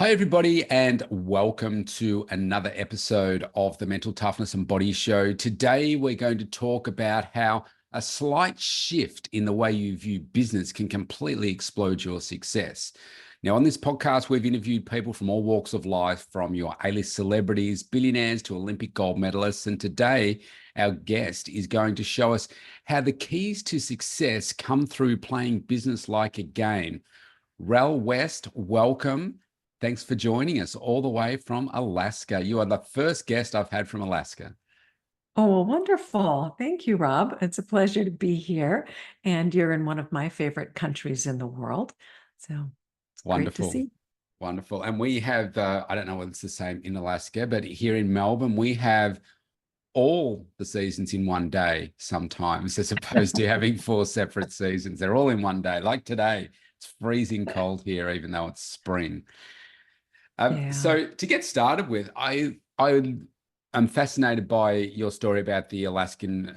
Hi, everybody, and welcome to another episode of the Mental Toughness and Body Show. Today, we're going to talk about how a slight shift in the way you view business can completely explode your success. Now, on this podcast, we've interviewed people from all walks of life, from your A-list celebrities, billionaires to Olympic gold medalists. And today, our guest is going to show us how the keys to success come through playing business like a game. Ral West, welcome. Thanks for joining us all the way from Alaska. You are the first guest I've had from Alaska. Oh, well, wonderful. Thank you, Rob. It's a pleasure to be here. And you're in one of my favorite countries in the world. So it's great to Wonderful. see. Wonderful. And we have, I don't know whether it's the same in Alaska, but here in Melbourne, we have all the seasons in one day sometimes, as opposed to having four separate seasons. They're all in one day. Like today, it's freezing cold here, even though it's spring. Yeah. So to get started with, I am fascinated by your story about the Alaskan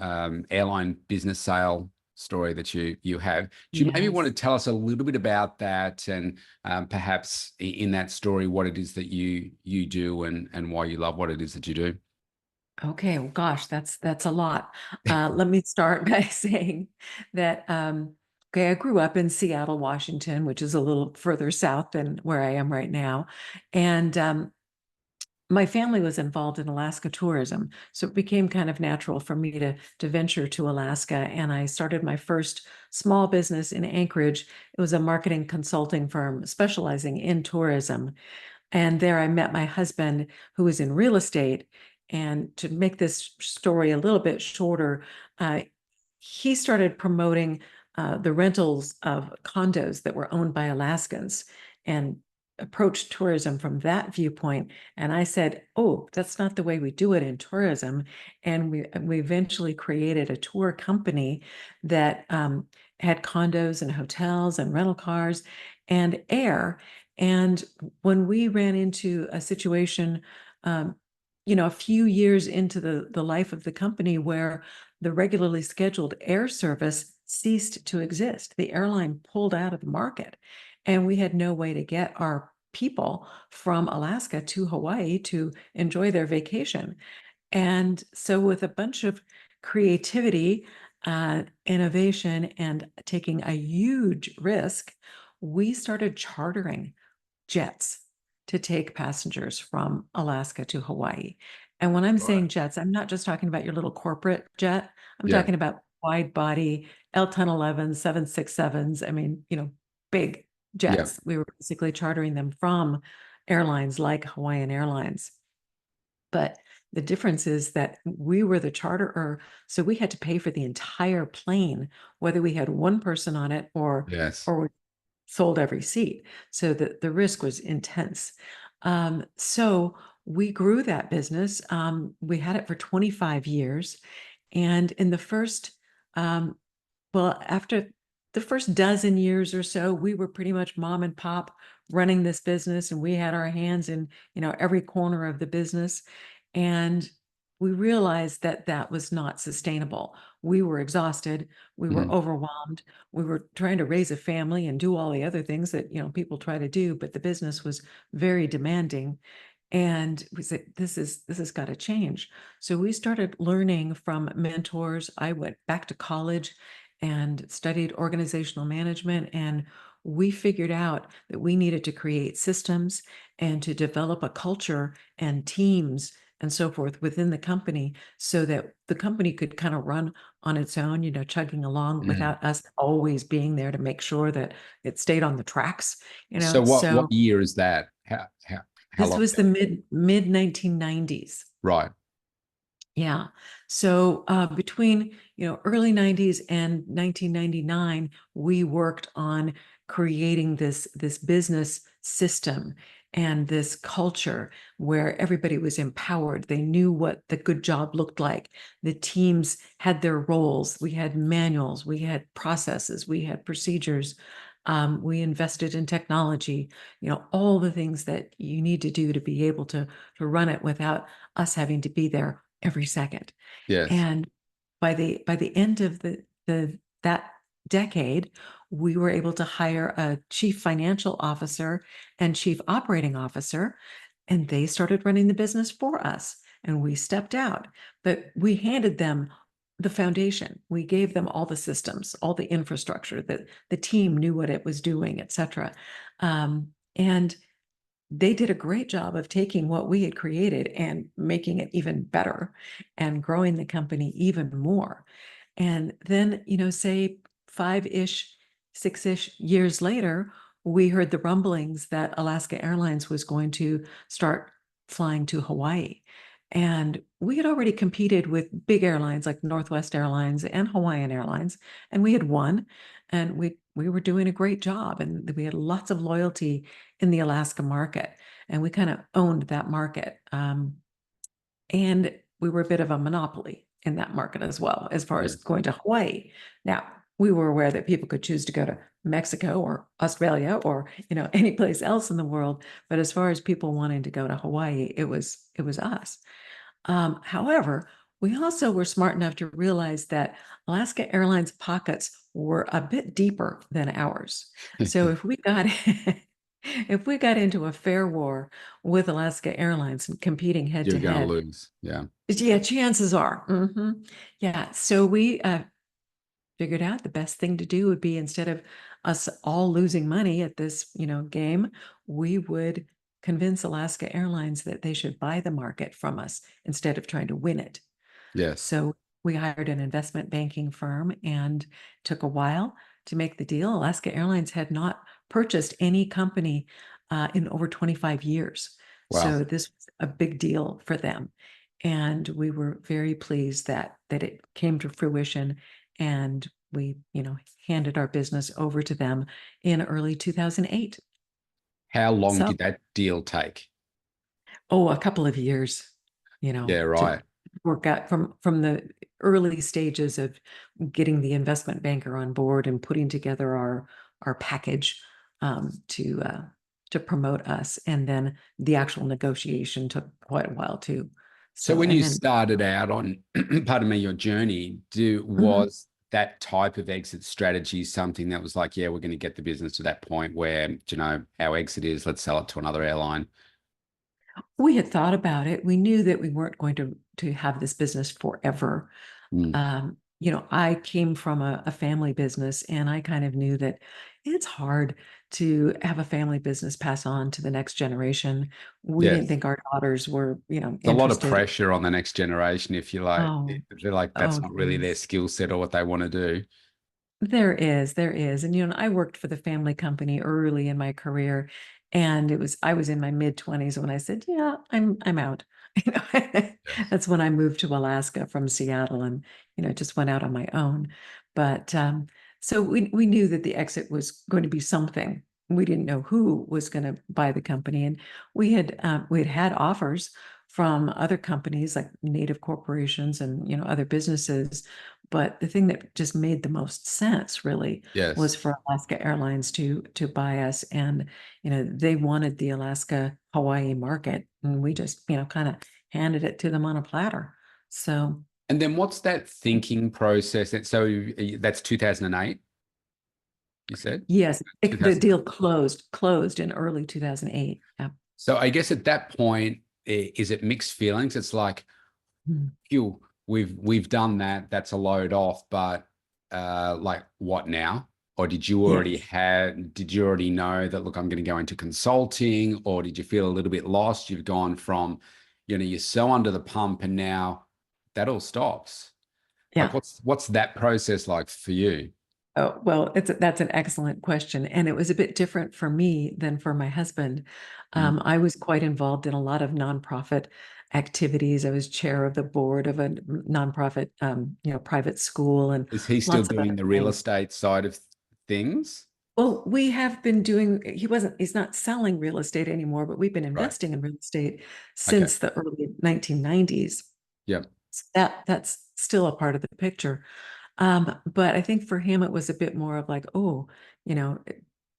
airline business sale story that you have. Do you maybe want Yes. to tell us a little bit about that, and perhaps in that story what it is that you do, and why you love what it is that you do? Okay. Well, gosh, that's a lot. Let me start by saying that okay, I grew up in Seattle, Washington, which is a little further south than where I am right now. And my family was involved in Alaska tourism, so it became kind of natural for me to venture to Alaska. And I started my first small business in Anchorage. It was a marketing consulting firm specializing in tourism. And there I met my husband, who was in real estate. And to make this story a little bit shorter, uh, he started promoting the rentals of condos that were owned by Alaskans and approached tourism from that viewpoint. And I said, "Oh, that's not the way we do it in tourism." And we eventually created a tour company that had condos and hotels and rental cars and air. And when we ran into a situation, um, a few years into the life of the company where the regularly scheduled air service ceased to exist, the airline pulled out of the market, and we had no way to get our people from Alaska to Hawaii to enjoy their vacation. And so, with a bunch of creativity, innovation, and taking a huge risk, we started chartering jets to take passengers from Alaska to Hawaii. And when I'm Right. saying jets, I'm not just talking about your little corporate jet. I'm Yeah. talking about wide body L-1011s, 767s. I mean, big Yeah. jets. We were basically chartering them from airlines like Hawaiian Airlines. But the difference is that we were the charterer, so we had to pay for the entire plane, whether we had one person on it or Yes. or sold every seat. So the risk was intense. So we grew that business. We had it for 25 years. And in the first, after the first dozen years or so, we were pretty much mom and pop running this business, and we had our hands in, every corner of the business. And we realized that that was not sustainable. We were exhausted. We were Mhm. overwhelmed. We were trying to raise a family and do all the other things that, people try to do, but the business was very demanding. And we said, this has got to change. So we started learning from mentors. I went back to college and studied organizational management, and we figured out that we needed to create systems and to develop a culture and teams and so forth within the company so that the company could kind of run on its own, chugging along Mhm. without us always being there to make sure that it stayed on the tracks. So what So year is that? How this long was ago? the mid 1990s. Right. Yeah. So between early 90s and 1999, we worked on creating this business system and this culture where everybody was empowered. They knew what the good job looked like. The teams had their roles. We had manuals, we had processes, we had procedures. We invested in technology, all the things that you need to do to be able to run it without us having to be there every second. Yes. And by the end of the that decade, we were able to hire a chief financial officer and chief operating officer, and they started running the business for us. And we stepped out, but we handed them the foundation. We gave them all the systems, all the infrastructure, that the team knew what it was doing, et cetera. And they did a great job of taking what we had created and making it even better and growing the company even more. And then, say 5-ish, 6-ish years later, we heard the rumblings that Alaska Airlines was going to start flying to Hawaii. And we had already competed with big airlines like Northwest Airlines and Hawaiian Airlines, and we had won, and we were doing a great job, and we had lots of loyalty in the Alaska market, and we kind of owned that market. And we were a bit of a monopoly in that market as well, as far as going to Hawaii. Now, we were aware that people could choose to go to Mexico or Australia or, any place else in the world. But as far as people wanting to go to Hawaii, it was us. However, we also were smart enough to realize that Alaska Airlines pockets were a bit deeper than ours. So if we got into a fare war with Alaska Airlines and competing head You're to going to head, lose. Yeah. Chances are. Yeah. So we figured out the best thing to do would be, instead of us all losing money at this, game, we would convince Alaska Airlines that they should buy the market from us instead of trying to win it. Yes. So we hired an investment banking firm, and took a while to make the deal. Alaska Airlines had not purchased any company in over 25 years. Wow. So this was a big deal for them. And we were very pleased that it came to fruition, and we, handed our business over to them in early 2008. How long So, did that deal take? a couple of years, Yeah, to right. work out from the early stages of getting the investment banker on board and putting together our package to promote us, and then the actual negotiation took quite a while too. So So, when and you then started out on, pardon me, your journey, Mhm. was that type of exit strategy something that was like, yeah, we're going to get the business to that point where, our exit is, let's sell it to another airline? We had thought about it. We knew that we weren't going to have this business forever. Mm. I came from a family business, and I kind of knew that it's hard to have a family business pass on to the next generation. We didn't Yes. think our daughters were, It's a lot of interested. pressure on the next generation if you like, Oh, if they're like, that's oh, not really their geez. skill set or what they want to do. There is. And I worked for the family company early in my career, and I was in my mid-20s when I said, yeah, I'm out. You know, Yes. that's when I moved to Alaska from Seattle, and, just went out on my own. But so we knew that the exit was going to be something. We didn't know who was going to buy the company. And we had offers from other companies like native corporations and, other businesses. But the thing that just made the most sense really Yes. was for Alaska Airlines to buy us. And, they wanted the Alaska Hawaii market, and we just, kind of handed it to them on a platter. So And then what's that thinking process? So that's 2008, you said? yes, the 2000. deal closed in early 2008. Yeah. So I guess at that point, is it mixed feelings? It's like, Hmm. phew, we've done that. That's a load off, but like what now? Or did you already Yes. know that, look, I'm going to go into consulting, or did you feel a little bit lost? You've gone from, you're so under the pump, and now that all stops. Like Yeah. what's that process like for you? Oh, well, that's an excellent question. And it was a bit different for me than for my husband. Mm. I was quite involved in a lot of nonprofit activities. I was chair of the board of a nonprofit, private school, and Is he still lots of doing other the real things. estate side of things? Well, he's not selling real estate anymore, but we've been Right. investing in real estate Okay. since the early 1990s. Yep. So that's still a part of the picture. But I think for him, it was a bit more of like, oh,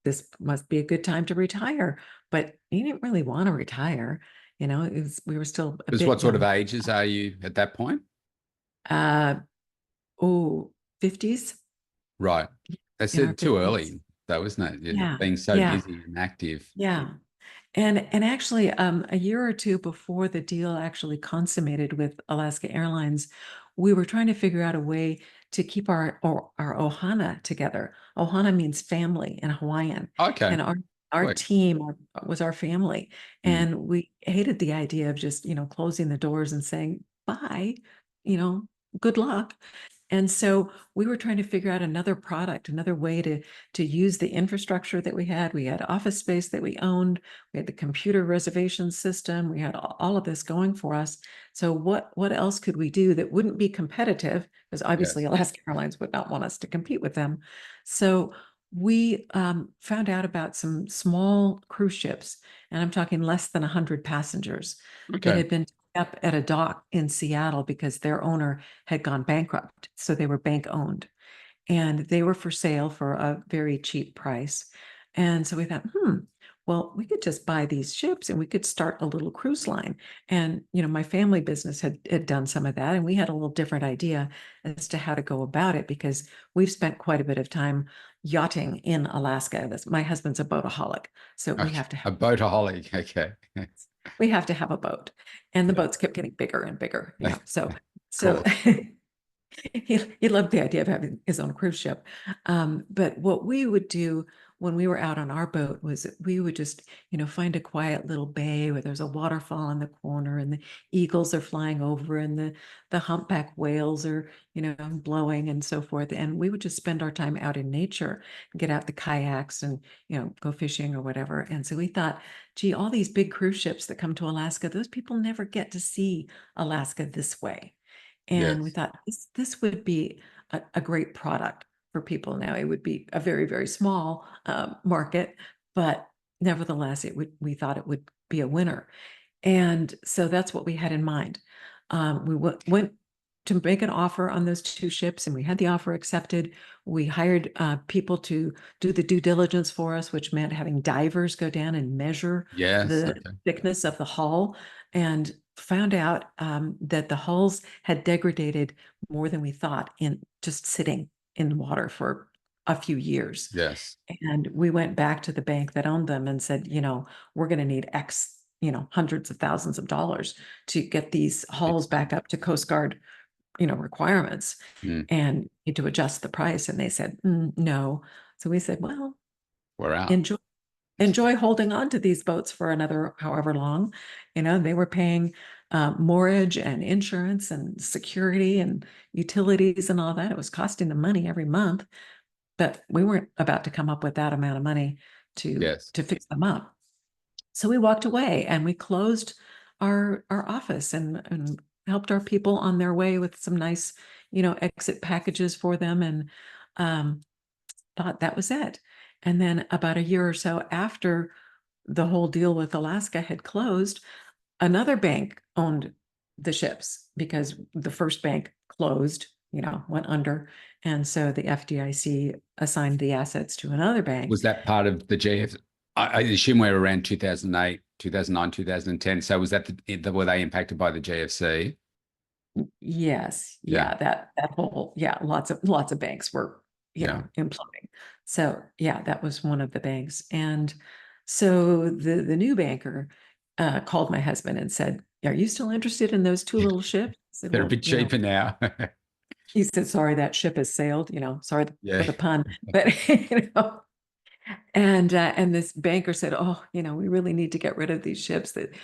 this must be a good time to retire. But he didn't really want to retire. We were still a Because bit what sort of young. ages are you at that point? Uh, oh, 50s. Right. They in our said too business. early, though, isn't it? Yeah, Yeah, being so yeah, busy and active. yeah. And actually, a year or two before the deal actually consummated with Alaska Airlines, we were trying to figure out a way to keep our ohana together. Ohana means family in Hawaiian, Okay. and our Quick. team was our family, Mm, and we hated the idea of just closing the doors and saying bye, you know, good luck. And so we were trying to figure out another product, another way to use the infrastructure that we had. We had office space that we owned. We had the computer reservation system. We had all of this going for us. So what else could we do that wouldn't be competitive? Because obviously yes. Alaska Airlines would not want us to compete with them. So we found out about some small cruise ships, and I'm talking less than 100 passengers that Okay. had been up at a dock in Seattle because their owner had gone bankrupt. So they were bank owned and they were for sale for a very cheap price. And so we thought, well, we could just buy these ships and we could start a little cruise line. And, my family business had done some of that. And we had a little different idea as to how to go about it because we've spent quite a bit of time yachting in Alaska. My husband's a boataholic. So we Okay. have to A have boataholic. Okay. a boat, and the Yeah. boats kept getting bigger and bigger, so Of so course. he loved the idea of having his own cruise ship. But what we would do when we were out on our boat was we would just, find a quiet little bay where there's a waterfall in the corner and the eagles are flying over and the humpback whales are, blowing and so forth. And we would just spend our time out in nature, get out the kayaks and, go fishing or whatever. And so we thought, gee, all these big cruise ships that come to Alaska, those people never get to see Alaska this way. And we Yes. thought this would be a great product for people. Now it would be a very, very small market, but nevertheless, we thought it would be a winner. And so that's what we had in mind. We went to make an offer on those two ships, and we had the offer accepted. We hired people to do the due diligence for us, which meant having divers go down and measure Yes. the Okay. thickness of the hull, and found out that the hulls had degraded more than we thought in just sitting in water for a few years. Yes. And we went back to the bank that owned them and said, we're going to need X, hundreds of thousands of dollars to get these hulls back up to Coast Guard, requirements Mm, and to adjust the price. And they said, no. So we said, well, we're out. enjoy holding on to these boats for another however long. They were paying mortgage and insurance and security and utilities and all that. It was costing them money every month, but we weren't about to come up with that amount of money to Yes. to fix them up. So we walked away and we closed our office and helped our people on their way with some nice, exit packages for them, and um, thought that was it. And then about a year or so after the whole deal with Alaska had closed, another bank owned the ships because the first bank closed, went under. And so the FDIC assigned the assets to another bank. Was that part of the GF? I assume we're around 2008, 2009, 2010. So was that were they impacted by the GFC? Yes, Yeah. yeah, that whole, yeah, lots of banks were, Yeah. imploding. So yeah, that was one of the banks. And so the new banker called my husband and said, "Are you still interested in those two little ships?" I said, They're a "Well, bit cheaper now. he said, sorry, that ship has sailed, sorry for Yeah. the pun, but and this banker said, "Oh, we really need to get rid of these ships." That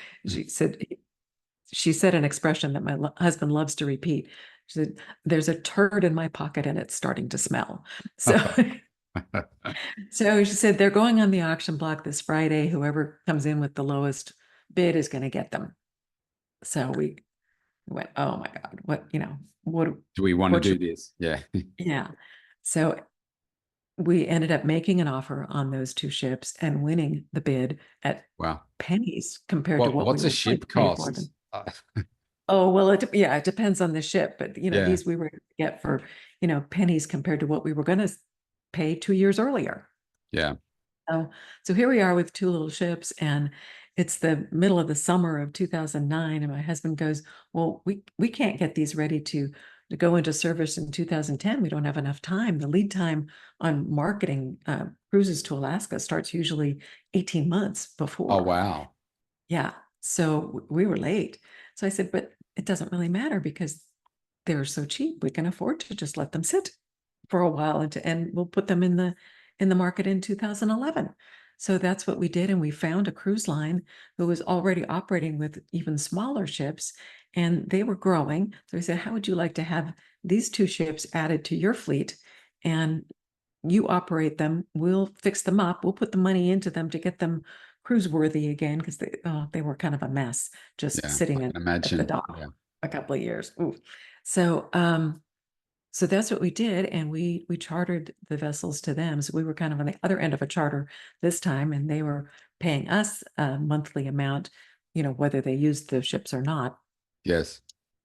she said an expression that my husband loves to repeat. She said, "There's a turd in my pocket and it's starting to smell." So, so she said, "They're going on the auction block this Friday. Whoever comes in with the lowest bid is going to get them." So we went, "Oh my God, what, Do we want to what do should, this? Yeah. yeah." So we ended up making an offer on those two ships and winning the bid at Wow. pennies compared to what we What's a were going ship to pay for cost? them. Oh, well, it depends on the ship, but Yeah. these we were gonna get for, pennies compared to what we were gonna pay 2 years earlier. Yeah. So here we are with two little ships, and it's the middle of the summer of 2009, and my husband goes, "Well, we can't get these ready to to go into service in 2010, we don't have enough time. The lead time on marketing cruises to Alaska starts usually 18 months Oh, before. wow. Yeah. So we were late. So I said, but it doesn't really matter because they're so cheap. We can afford to just let them sit for a while and we'll put them in the market in 2011. So that's what we did. And we found a cruise line who was already operating with even smaller ships and they were growing. So we said, how would you like to have these two ships added to your fleet? And you operate them, we'll fix them up, we'll put the money into them to get them cruise worthy again because they were kind of a mess just Yeah, sitting I at can the imagine. dock Yeah. a couple of years. Ooh. So that's what we did, and we chartered the vessels to them. So we were kind of on the other end of a charter this time, and they were paying us a monthly amount, whether they used the ships or not. Yes.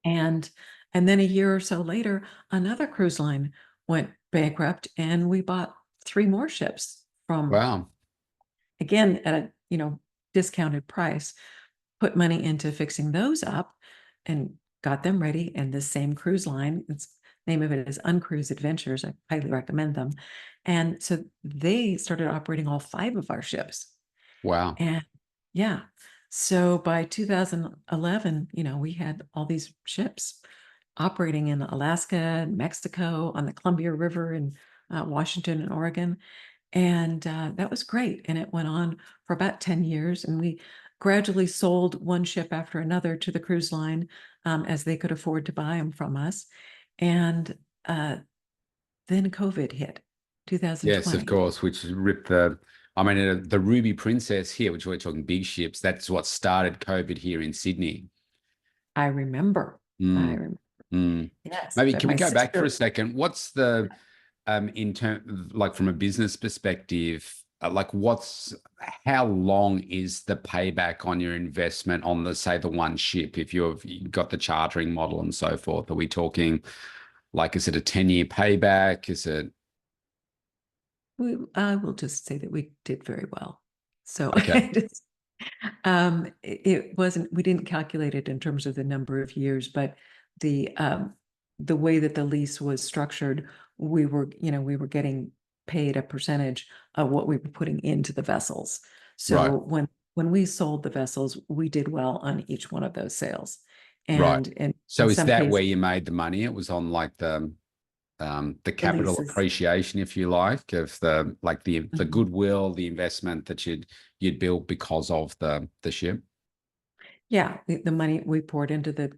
And then a year or so later, another cruise line went bankrupt, and we bought three more ships from, Wow. again, at a discounted price, put money into fixing those up and got them ready. And the same cruise line, its name of it is Uncruise Adventures. I highly recommend them. And so they started operating all five of our ships. Wow. And yeah, so by 2011, we had all these ships operating in Alaska, Mexico, on the Columbia River in Washington and Oregon. And that was great. And it went on for about 10 years. And we gradually sold one ship after another to the cruise line as they could afford to buy them from us. And then COVID hit, Yes, of 2020. course, which ripped the Ruby Princess here, which we're talking big ships. That's what started COVID here in Sydney. I remember. I Mm, remember. mm. Yes. Maybe But can we my go back for a sister, second? What's the in term like from a business perspective, like how long is the payback on your investment on the say the one ship if you've got the chartering model and so forth? Are we talking like is it a 10-year payback? Is it I will just say that we did very well. So okay? it wasn't, we didn't calculate it in terms of the number of years, but the way that the lease was structured, we were getting paid a percentage of what we were putting into the vessels. Right, So when we sold the vessels, we did well on each one of those sales. right. And in So is some that cases, where you made the money? It was on like the the capital leases. appreciation, if you like, of the Mhm. goodwill, the investment that you'd built because of the ship. Yeah, the money we poured into the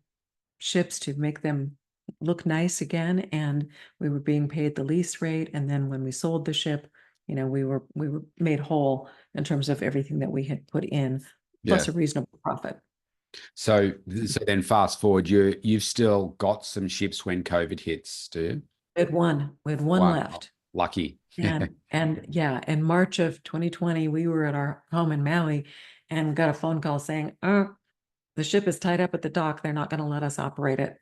ships to make them look nice again, and we were being paid the lease rate. And then when we sold the ship, we were made whole in terms of everything that we had put in, plus Yeah. a reasonable profit. So then fast forward, you've still got some ships when COVID hits, do you? We had one Wow, left. lucky. And yeah, in March of 2020, we were at our home in Maui and got a phone call saying, the ship is tied up at the dock. They're not going to let us operate it.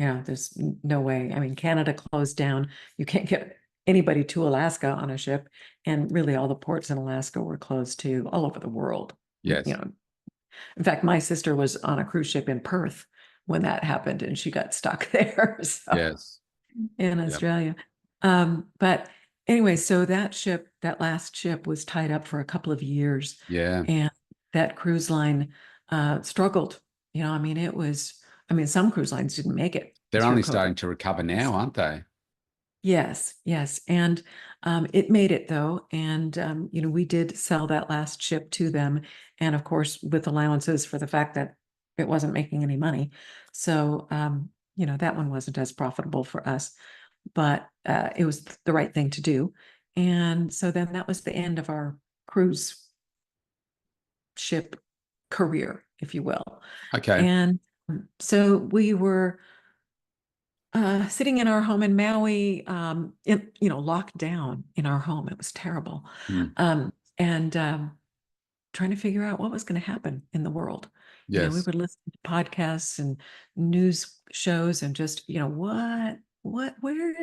Yeah, there's no way. I mean, Canada closed down. You can't get anybody to Alaska on a ship. And really all the ports in Alaska were closed too, all over the world. Yes, In fact, my sister was on a cruise ship in Perth when that happened and she got stuck there. So yes, in yeah, Australia. But anyway, so that last ship was tied up for a couple of years, yeah. and that cruise line struggled. Some cruise lines didn't make it They're through only COVID. starting to recover now, aren't they? Yes, yes. And it made it though. And, we did sell that last ship to them. And of course, with allowances for the fact that it wasn't making any money. So, that one wasn't as profitable for us, but it was the right thing to do. And so then that was the end of our cruise ship career, if you will. Okay. And so we were sitting in our home in Maui, locked down in our home. It was terrible. Mm, And trying to figure out what was going to happen in the world. We yes. would listen to podcasts and news shows and just, where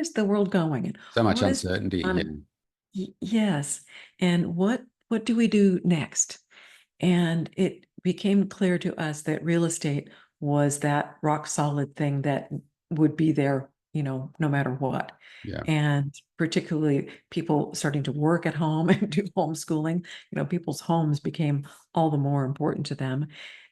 is the world going? And So much what is uncertainty. on? Yeah. Yes. And what do we do next? And it became clear to us that real estate was that rock solid thing that would be there no matter what. Yeah. And particularly people starting to work at home and do homeschooling, people's homes became all the more important to them.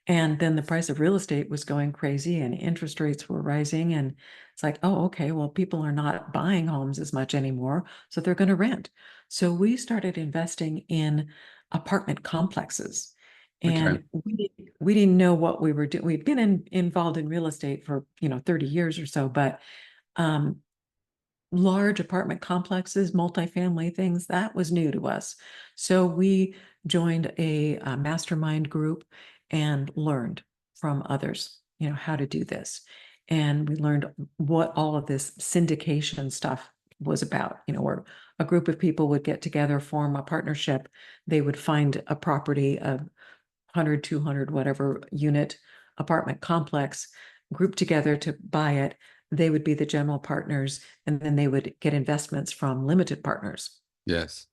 And then the price of real estate was going crazy and interest rates were rising. And it's like, oh, okay, well, people are not buying homes as much anymore, so they're going to rent. So we started investing in apartment complexes. Okay. And we didn't know what we were doing. We've been involved in real estate for 30 years or so, but um, large apartment complexes, multifamily things, that was new to us. So we joined a mastermind group and learned from others, how to do this. And we learned what all of this syndication stuff was about, where a group of people would get together, form a partnership. They would find a property, a 100, 200, whatever unit apartment complex, group together to buy it. They would be the general partners, and then they would get investments from limited partners. Yes.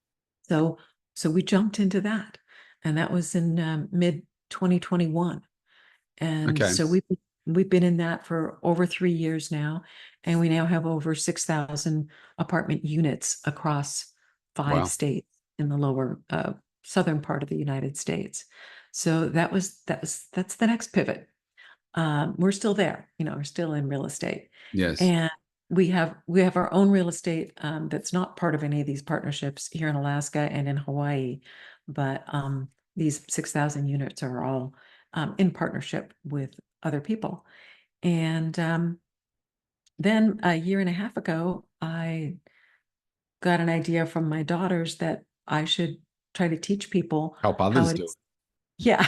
So, so we jumped into that, and that was in mid 2021. And Okay. so we've been in that for over 3 years now, and we now have over 6,000 apartment units across 5 Wow. states in the lower southern part of the United States. So that's the next pivot. We're still there, we're still in real estate, Yes. and we have our own real estate that's not part of any of these partnerships here in Alaska and in Hawaii, but these 6,000 units are all in partnership with other people. And then a year and a half ago, I got an idea from my daughters that I should try to teach people Help how others it do is. Yeah.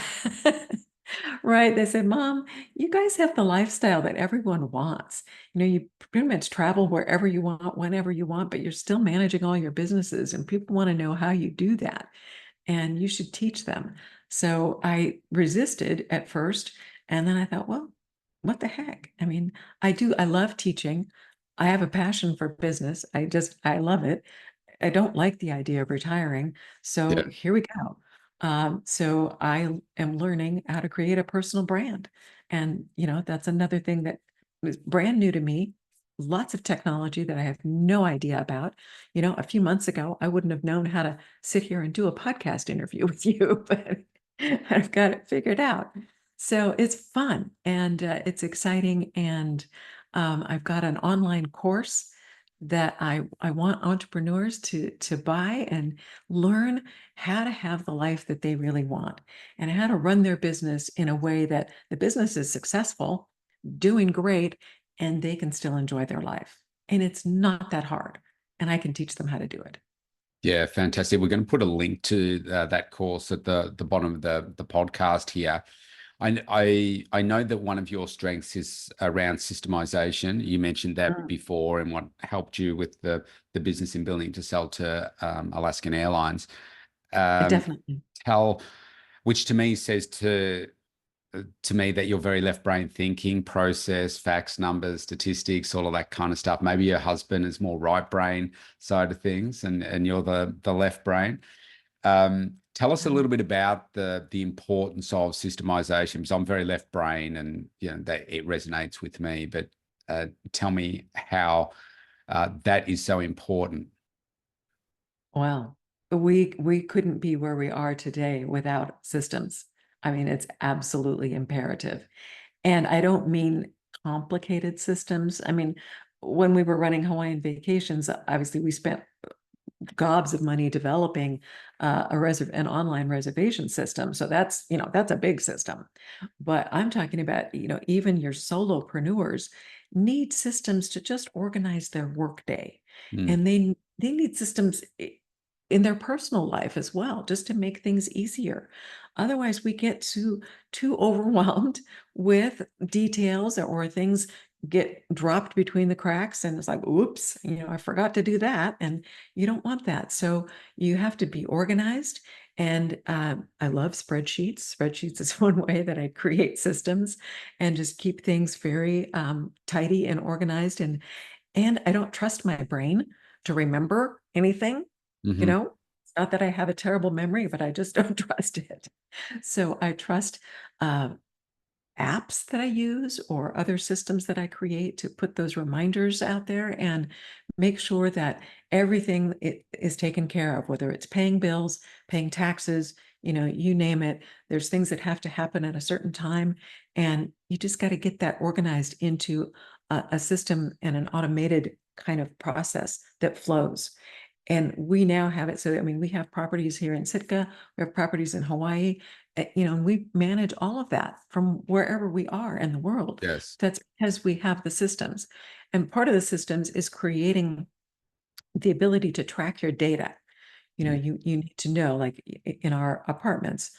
Right. They said, Mom, you guys have the lifestyle that everyone wants. You pretty much travel wherever you want, whenever you want, but you're still managing all your businesses, and people want to know how you do that. And you should teach them. So I resisted at first. And then I thought, well, what the heck? I mean, I love teaching. I have a passion for business. I love it. I don't like the idea of retiring. it. So here we go. So I am learning how to create a personal brand. And, that's another thing that was brand new to me. Lots of technology that I have no idea about. A few months ago, I wouldn't have known how to sit here and do a podcast interview with you, but I've got it figured out. So it's fun and it's exciting. And I've got an online course that I want entrepreneurs to buy and learn how to have the life that they really want and how to run their business in a way that the business is successful, doing great, and they can still enjoy their life. And it's not that hard. And I can teach them how to do it. Yeah, fantastic. We're going to put a link to that course at the bottom of the podcast here. I know that one of your strengths is around systemization. You mentioned that Mm. before, and what helped you with the business in building to sell to Alaskan Airlines. Um, Definitely. tell, which to me says to me that you're very left brain thinking, process, facts, numbers, statistics, all of that kind of stuff. Maybe your husband is more right brain side of things, and you're the left brain. Tell us a little bit about the importance of systemization, because I'm very left brain, and that it resonates with me. But tell me how that is so important. Well, we couldn't be where we are today without systems. I mean, it's absolutely imperative. And I don't mean complicated systems. I mean, when we were running Hawaiian vacations, obviously we spent gobs of money developing an online reservation system. So that's a big system. But I'm talking about, even your solopreneurs need systems to just organize their workday. Mm, And they need systems in their personal life as well, just to make things easier. Otherwise, we get too overwhelmed with details, or things get dropped between the cracks, and it's like, oops, I forgot to do that. And you don't want that. So you have to be organized. And I love spreadsheets. Spreadsheets is one way that I create systems and just keep things very tidy and organized. And I don't trust my brain to remember anything. hmm It's not that I have a terrible memory, but I just don't trust it. So I trust uh, apps that I use or other systems that I create to put those reminders out there and make sure that everything is taken care of, whether it's paying bills, paying taxes, you name it. There's things that have to happen at a certain time, and you just got to get that organized into a system and an automated kind of process that flows. And we now have it. So, I mean, we have properties here in Sitka, we have properties in Hawaii, and we manage all of that from wherever we are in the world. Yes. That's because we have the systems. And part of the systems is creating the ability to track your data. You need to know, like in our apartments,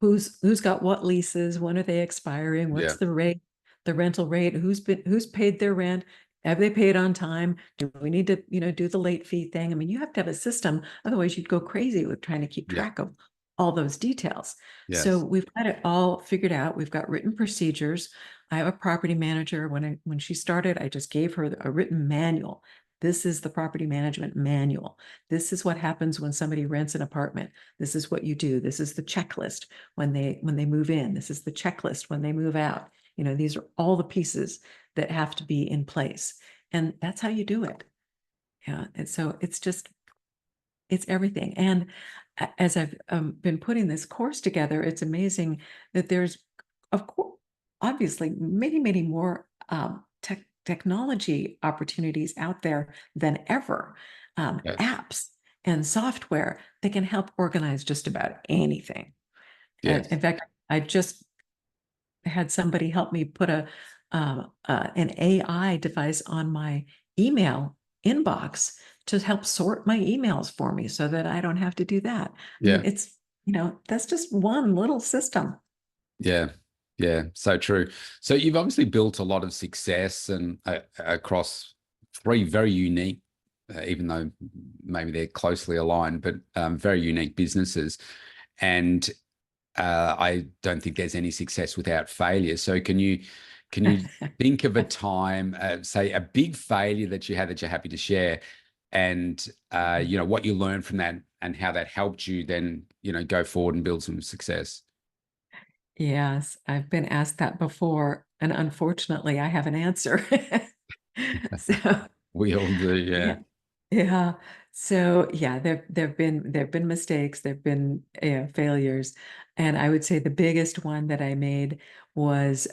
who's got what leases, when are they expiring, what's Yeah. the rate, the rental rate, who's paid their rent, have they paid on time, do we need to do the late fee thing? I mean, you have to have a system, otherwise you'd go crazy with trying to keep Yeah. track of all those details. So Yes. we've got it all figured out. We've got written procedures. I have a property manager. When she started, I just gave her a written manual. This is the property management manual. This is what happens when somebody rents an apartment. This is what you do. This is the checklist when they move in. This is the checklist when they move out. These are all the pieces that have to be in place. And that's how you do it. Yeah. And so it's everything. And as I've been putting this course together, it's amazing that there's, of course, obviously many, many more technology opportunities out there than ever. Yes. Apps and software that can help organize just about anything. In Yes. fact, I just had somebody help me put an AI device on my email inbox to help sort my emails for me so that I don't have to do that. I mean, Yeah. it's, that's just one little system. Yeah. Yeah. So true. So you've obviously built a lot of success and across three very unique, even though maybe they're closely aligned, but very unique businesses. And I don't think there's any success without failure. So can you think of a time, say a big failure that you had that you're happy to share, and what you learned from that and how that helped you then go forward and build some success. Yes, I've been asked that before, and unfortunately, I have an answer. So, We all do, yeah. yeah, yeah. So, yeah, there've been mistakes, there've been failures, and I would say the biggest one that I made was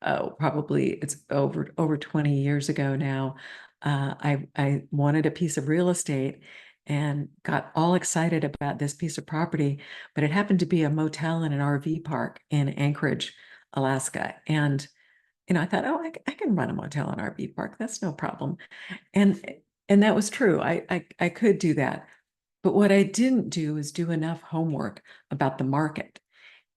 probably it's over 20 years ago now. I wanted a piece of real estate and got all excited about this piece of property, but it happened to be a motel and an RV park in Anchorage, Alaska. And I thought, oh, I can run a motel and RV park. That's no problem. And that was true. I could do that. But what I didn't do is do enough homework about the market.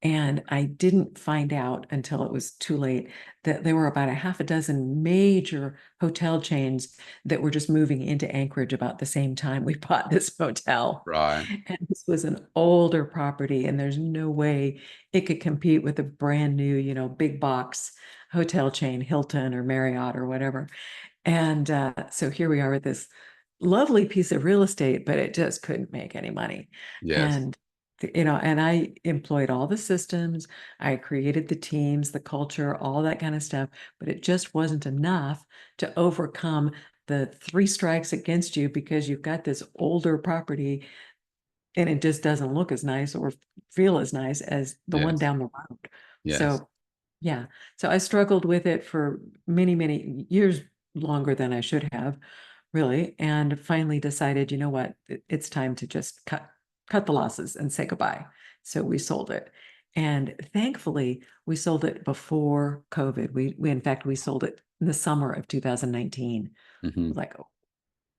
And I didn't find out until it was too late that there were about a half a dozen major hotel chains that were just moving into Anchorage about the same time we bought this motel. Right. And this was an older property, and there's no way it could compete with a brand new, big box hotel chain, Hilton or Marriott or whatever. And so here we are with this lovely piece of real estate, but it just couldn't make any money. Yes. And and I employed all the systems, I created the teams, the culture, all that kind of stuff, but it just wasn't enough to overcome the three strikes against you because you've got this older property and it just doesn't look as nice or feel as nice as the one Yes. down the road. Yes. So, yeah. So I struggled with it for many, many years longer than I should have, really, and finally decided, you know what, it's time to just cut the losses and say goodbye. So we sold it. And thankfully, we sold it before COVID. We in fact we sold it in the summer of 2019. Hmm. Like, oh,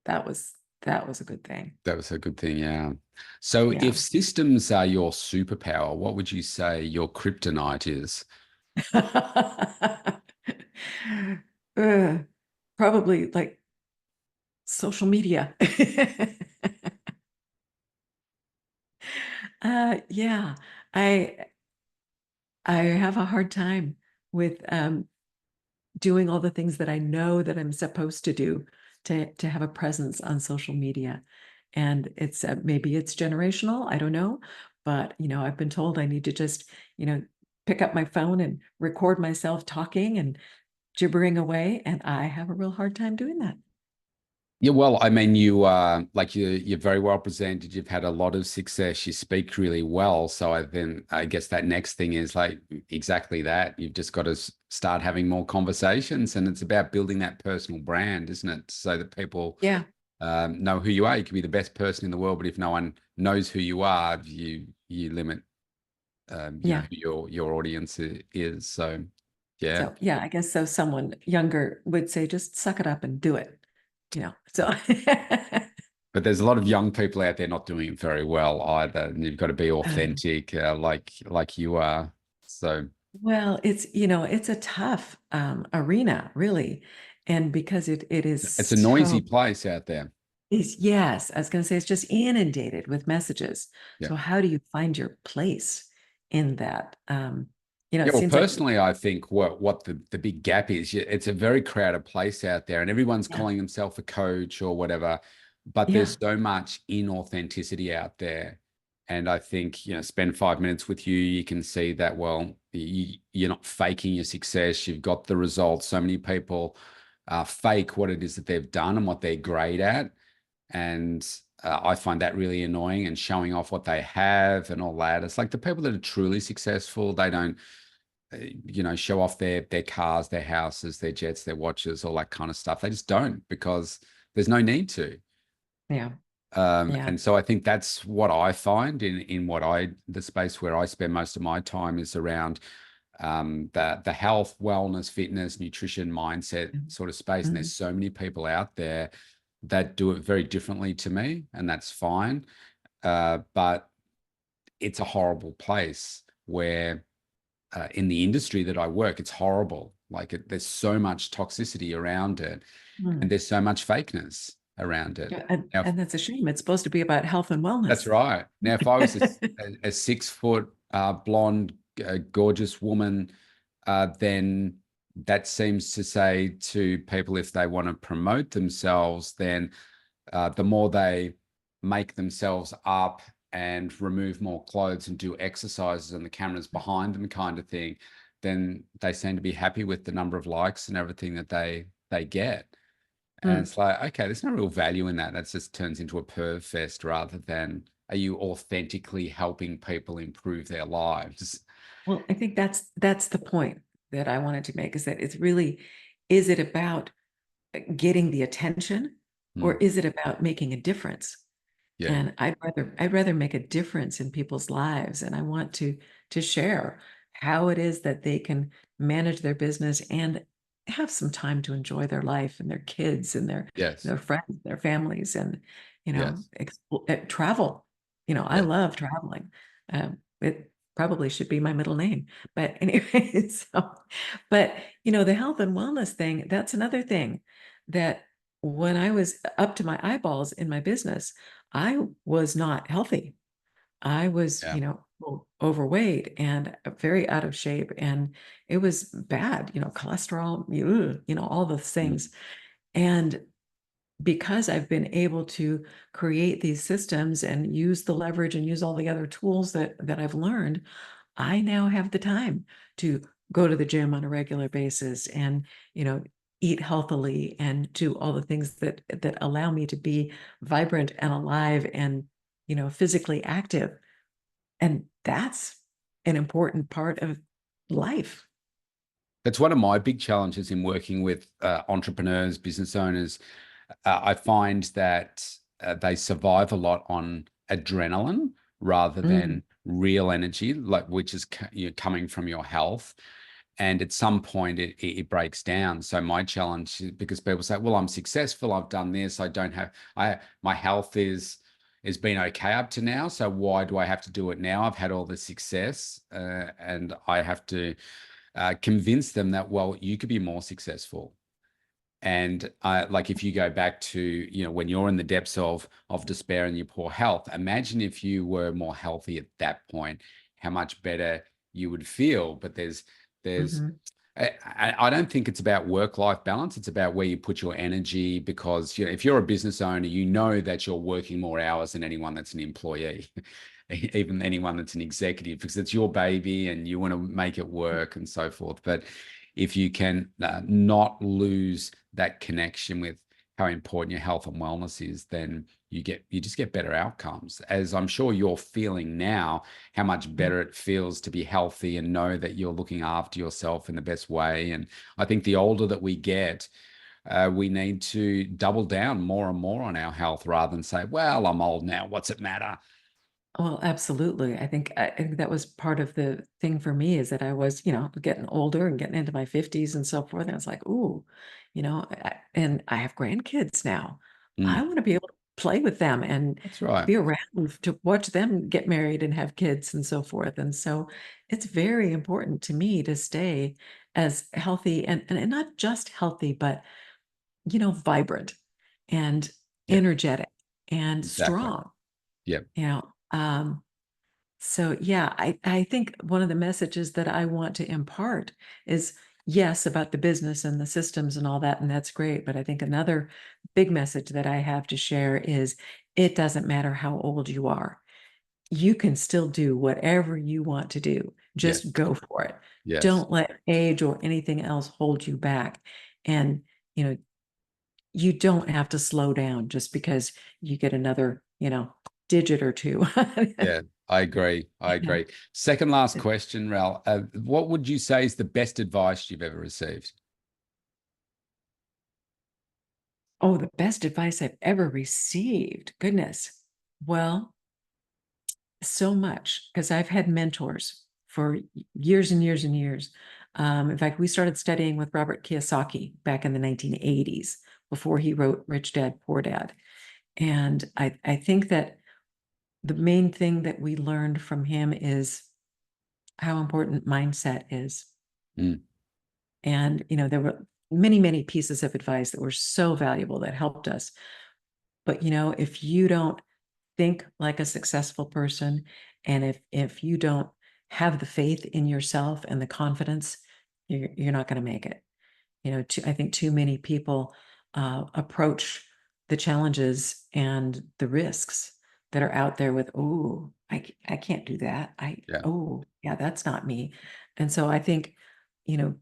that was a good thing. That was a good thing, yeah. So Yeah. if systems are your superpower, what would you say your kryptonite is? Uh, Probably like social media. Yeah, I I have a hard time with doing all the things that I know that I'm supposed to do to have a presence on social media. And it's maybe it's generational, I don't know, but I've been told I need to just, you know, pick up my phone and record myself talking and gibbering away, and I have a real hard time doing that. Yeah, well, I mean, you're very well presented. You've had a lot of success. You speak really well. So I guess that next thing is like exactly that. You've just got to start having more conversations, and it's about building that personal brand, isn't it? So that people Yeah. know who you are. You can be the best person in the world, but if no one knows who you are, you limit Yeah. who your audience is. So yeah. So yeah, I guess so. Someone younger would say, just suck it up and do it. So But there's a lot of young people out there not doing it very well either. And you've got to be um, authentic, like you are. So well, it's a tough arena, really. And because it is it's a noisy so place out there. is yes, I was going to say it's just inundated with messages. Yeah. So how do you find your place in that? Yeah, It well, seems like personally, I think what the big gap is, it's a very crowded place out there, and everyone's yeah, calling themselves a coach or whatever, but yeah, there's so much inauthenticity out there. And I think, spend 5 minutes with you, you can see that, well, you're not faking your success. You've got the results. So many people fake what it is that they've done and what they're great at. And I find that really annoying, and showing off what they have and all that. It's like the people that are truly successful, they don't show off their cars, their houses, their jets, their watches, all that kind of stuff. They just don't, because there's no need to. yeah, yeah. And so I think that's what I find in the space where I spend most of my time is around the health, wellness, fitness, nutrition, mindset sort of space. And Mhm. there's so many people out there that do it very differently to me, and that's fine. But it's a horrible place where in the industry that I work, it's horrible. Like there's so much toxicity around it, and Mm. there's so much fakeness around it. Yeah, and, Now, and that's a shame. It's supposed to be about health and that's wellness. right. Now, if I was a 6 foot blonde, gorgeous woman, then that seems to say to people, if they want to promote themselves, then the more they make themselves up and remove more clothes and do exercises and the cameras behind them kind of thing, then they seem to be happy with the number of likes and everything that they get. And Mm. it's like, okay, there's no real value in that. That just turns into a perv fest rather than, are you authentically helping people improve their lives? Well, I think that's the point that I wanted to make, is that it's really, is it about getting the attention, or Mm, is it about making a difference? yeah. And I'd rather make a difference in people's lives, and I want to share how it is that they can manage their business and have some time to enjoy their life and their kids and their Yes. their friends, their families, and Yes. travel. I Yeah. love traveling. It probably should be my middle name, but anyway, but the health and wellness thing, that's another thing that when I was up to my eyeballs in my business, I was not healthy. I was, Yeah. overweight and very out of shape, and it was bad, cholesterol, all those Mm. things. And because I've been able to create these systems and use the leverage and use all the other tools that I've learned, I now have the time to go to the gym on a regular basis and, eat healthily and do all the things that allow me to be vibrant and alive and, physically active. And that's an important part of life. That's one of my big challenges in working with entrepreneurs, business owners. I find that they survive a lot on adrenaline rather Mm, than real energy, like which is coming from your health. And at some point, it breaks down. So my challenge, because people say, "Well, I'm successful. I've done this. I don't have. My health is been okay up to now. So why do I have to do it now? I've had all the success, and I have to convince them that, well, you could be more successful. And like if you go back to, when you're in the depths of despair and your poor health, imagine if you were more healthy at that point, how much better you would feel. But there's mhm. I don't think it's about work-life balance. It's about where you put your energy, because if you're a business owner, you know that you're working more hours than anyone that's an employee. even anyone that's an executive, because it's your baby and you want to make it work and so forth. But if you can not lose that connection with how important your health and wellness is, then you just get better outcomes. As I'm sure you're feeling now, how much better it feels to be healthy and know that you're looking after yourself in the best way. And I think the older that we get, we need to double down more and more on our health rather than say, well, I'm old now, what's it matter? Well, absolutely. I think that was part of the thing for me is that I was, getting older and getting into my 50s and so forth. And I was like, ooh, and I have grandkids now. I Mm, want to be able to play with them and that's right. be around to watch them get married and have kids and so forth. And so it's very important to me to stay as healthy and not just healthy, but, vibrant and Yeah, energetic and exactly. strong, Yeah. you know. So yeah, I think one of the messages that I want to impart is yes, about the business and the systems and all that, and that's great. But I think another big message that I have to share is it doesn't matter how old you are. You can still do whatever you want to do. Just Yes. go for it. Yes. Don't let age or anything else hold you back. And, you know, you don't have to slow down just because you get another, digit or two. Yeah, I agree. I Yeah. agree. Second last question, Ral. What would you say is the best advice you've ever received? Oh, the best advice I've ever received. Goodness. Well, so much because I've had mentors for years and years and years. In fact, we started studying with Robert Kiyosaki back in the 1980s before he wrote Rich Dad, Poor Dad. And I think that the main thing that we learned from him is how important mindset is. Mm, And, there were many, many pieces of advice that were so valuable that helped us. But, if you don't think like a successful person, and if you don't have the faith in yourself and the confidence, you're not going to make it. I think too many people approach the challenges and the risks that are out there with, oh, I can't do that. yeah. Oh, yeah, that's not me. And so I think, you know,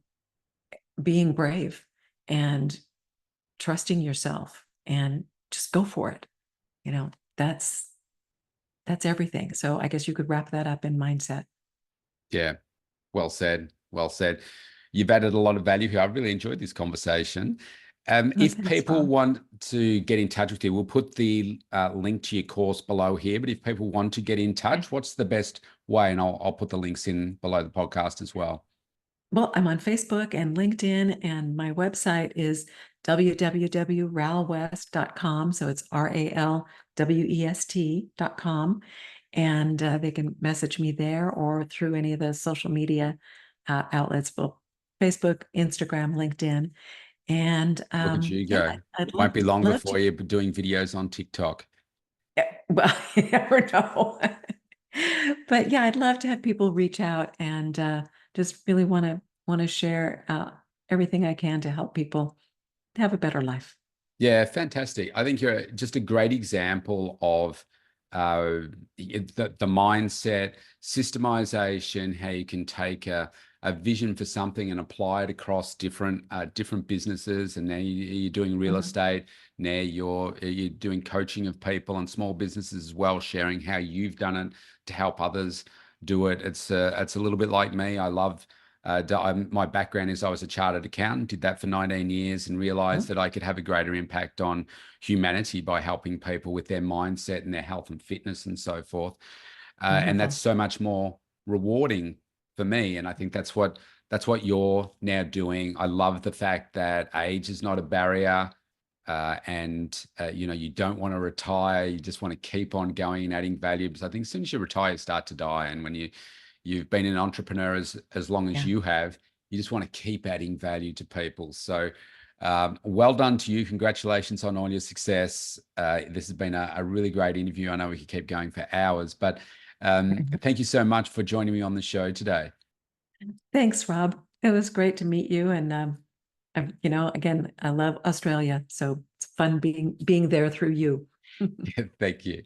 being brave and trusting yourself and just go for it. You know, that's that's everything. So I guess you could wrap that up in mindset. Yeah. Well said. Well said. You've added a lot of value here. I've really enjoyed this conversation. Oh, If thanks, people Rob. want to get in touch with you, we'll put the link to your course below here. But if people want to get in Okay. touch, what's the best way? And I'll put the links in below the podcast as well. Well, I'm on Facebook and LinkedIn, and my website is www.ralwest.com. So it's RALWEST.com. And they can message me there or through any of the social media outlets, well, Facebook, Instagram, LinkedIn. And Look at you yeah, go. I'd Won't be long love to. before you're doing videos on TikTok. Well, you never know. But yeah, I'd love to have people reach out and just really want to share everything I can to help people have a better life. Yeah, fantastic. I think you're just a great example of the mindset, systemization, how you can take a vision for something and apply it across different businesses. And now you're doing real Mhm. estate. Now you're doing coaching of people and small businesses as well, sharing how you've done it to help others do it. It's a little bit like me. I love my background is I was a chartered accountant, did that for 19 years and realized Mhm. that I could have a greater impact on humanity by helping people with their mindset and their health and fitness and so forth. And that's Wonderful. so much more rewarding for me. And I think that's what you're now doing. I love the fact that age is not a barrier. And you don't want to retire. You just want to keep on going and adding value. Because I think as soon as you retire, you start to die. And when you've been an entrepreneur as long as Yeah. you have, you just want to keep adding value to people. So well done to you. Congratulations on all your success. This has been a really great interview. I know we could keep going for hours, but thank you so much for joining me on the show today. Thanks, Rob. It was great to meet you. And again, I love Australia. So it's fun being there through you. Thank you.